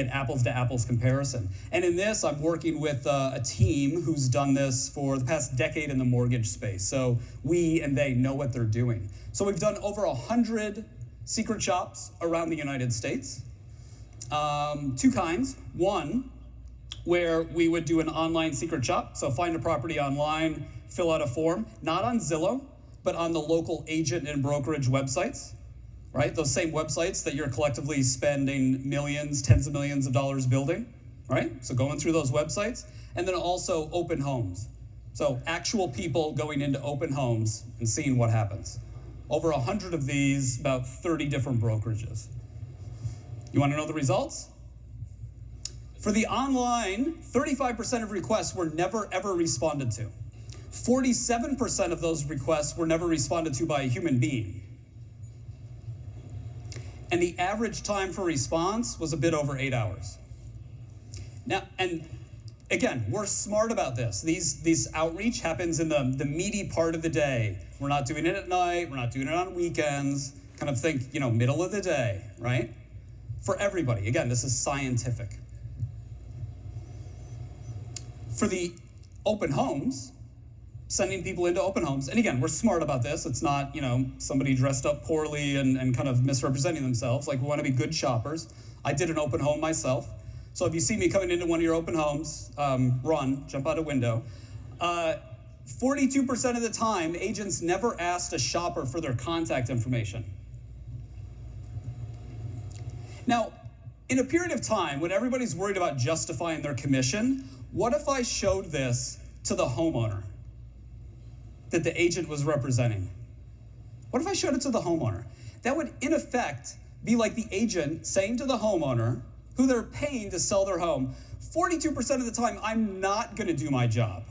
an apples to apples comparison. And in this, I'm working with a team who's done this for the past decade in the mortgage space. So we and they know what they're doing. So we've done over 100 secret shops around the United States. Two kinds. One, where we would do an online secret shop. So find a property online, fill out a form, not on Zillow, but on the local agent and brokerage websites, right? Those same websites that you're collectively spending millions, tens of millions of dollars building, right? So going through those websites. And then also open homes. So actual people going into open homes and seeing what happens. Over 100 of these, about 30 different brokerages. You want to know the results? For the online, 35% of requests were never, ever responded to. 47% of those requests were never responded to by a human being. And the average time for response was a bit over 8 hours. Now, and again, we're smart about this. These outreach happens in the meaty part of the day. We're not doing it at night. We're not doing it on weekends. Kind of think, middle of the day, right? For everybody. Again, this is scientific. For the open homes, sending people into open homes, and again, we're smart about this. It's not, somebody dressed up poorly and kind of misrepresenting themselves. Like, we want to be good shoppers. I did an open home myself. So if you see me coming into one of your open homes, run, jump out a window. 42% of the time, agents never asked a shopper for their contact information. Now, in a period of time when everybody's worried about justifying their commission, what if I showed this to the homeowner that the agent was representing? What if I showed it to the homeowner? That would, in effect, be like the agent saying to the homeowner, who they're paying to sell their home, 42% of the time, I'm not going to do my job.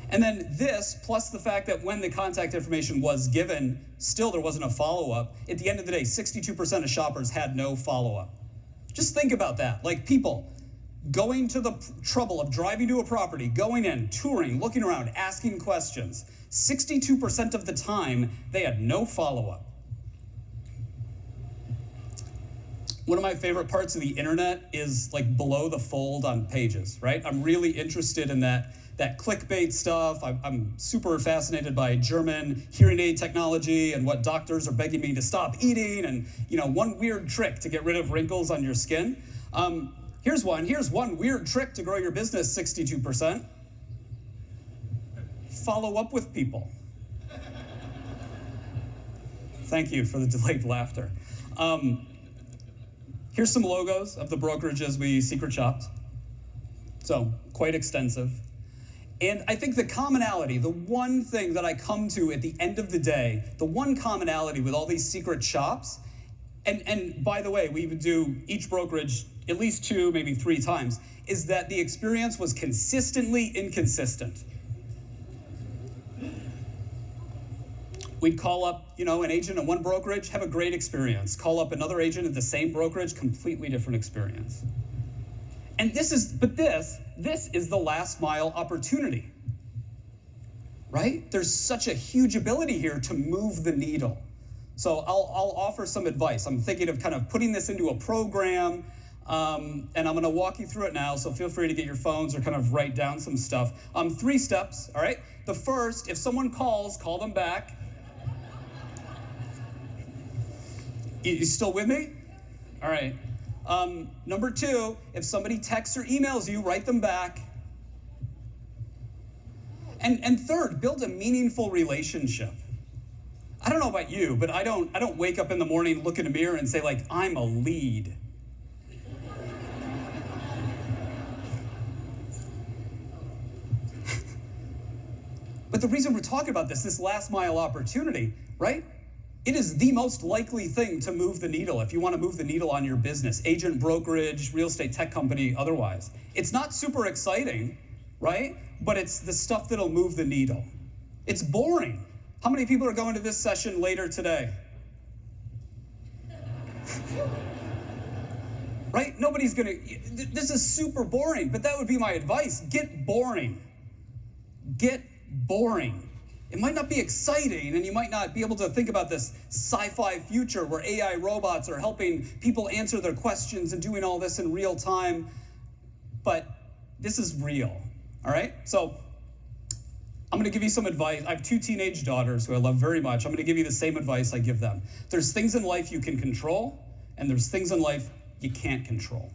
And then this, plus the fact that when the contact information was given, still there wasn't a follow-up. At the end of the day, 62% of shoppers had no follow-up. Just think about that. Like, people going to the trouble of driving to a property, going in, touring, looking around, asking questions. 62% of the time, they had no follow-up. One of my favorite parts of the internet is like below the fold on pages, right? I'm really interested in that clickbait stuff. I'm super fascinated by German hearing aid technology and what doctors are begging me to stop eating, and one weird trick to get rid of wrinkles on your skin. Here's one weird trick to grow your business, 62%. Follow up with people. Thank you for the delayed laughter. Here's some logos of the brokerages we secret shopped. So quite extensive. And I think the commonality, the one thing that I come to at the end of the day, the one commonality with all these secret shops, and by the way, we would do each brokerage at least 2, maybe 3 times, is that the experience was consistently inconsistent. We'd call up, an agent at one brokerage, have a great experience. Call up another agent at the same brokerage, completely different experience. And this is the last mile opportunity, right? There's such a huge ability here to move the needle. So I'll offer some advice. I'm thinking of kind of putting this into a program, and I'm going to walk you through it now. So feel free to get your phones or kind of write down some stuff. 3 steps, all right? The first, if someone calls, call them back. You still with me? All right. Number 2, if somebody texts or emails you, write them back. And third, build a meaningful relationship. I don't know about you, but I don't wake up in the morning, look in a mirror and say, like, I'm a lead. But the reason we're talking about this last mile opportunity, right? It is the most likely thing to move the needle if you want to move the needle on your business, agent, brokerage, real estate tech company, otherwise. It's not super exciting, right? But it's the stuff that'll move the needle. It's boring. How many people are going to this session later today? Right? Nobody's going to, this is super boring, but that would be my advice. Get boring. Get boring. it might not be exciting, and you might not be able to think about this sci-fi future where AI robots are helping people answer their questions and doing all this in real time, but this is real, all right? So I'm going to give you some advice. I have 2 teenage daughters who I love very much. I'm going to give you the same advice I give them. There's things in life you can control, and there's things in life you can't control.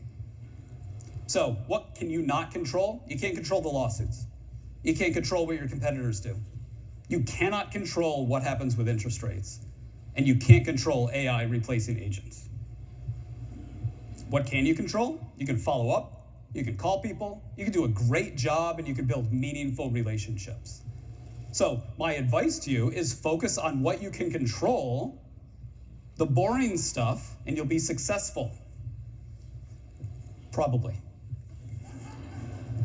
So what can you not control? You can't control the lawsuits. You can't control what your competitors do. You cannot control what happens with interest rates, and you can't control AI replacing agents. What can you control? You can follow up, you can call people, you can do a great job, and you can build meaningful relationships. So my advice to you is focus on what you can control, the boring stuff, and you'll be successful. Probably.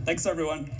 Thanks, everyone.